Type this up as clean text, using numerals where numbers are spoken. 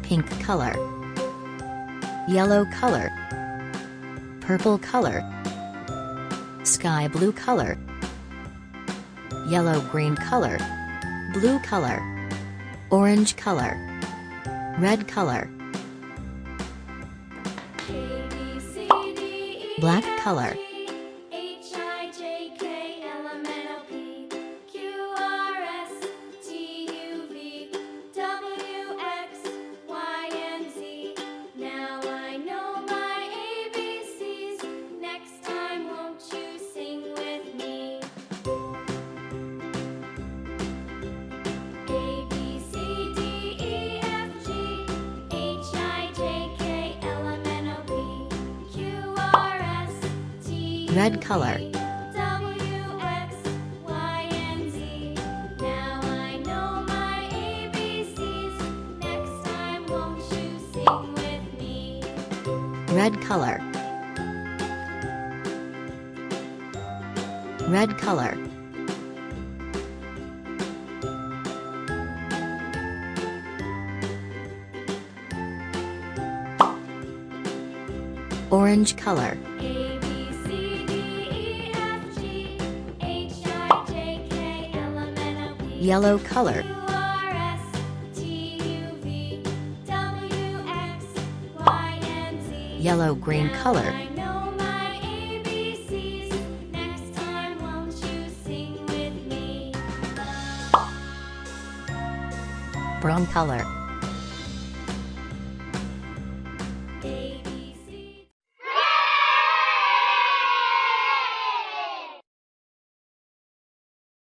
pink color, yellow color, purple color, sky blue color, yellow green color, blue color, orange color, red color, black color, red color, red color, red color, orange color, yellow color, yellow green color, brown color.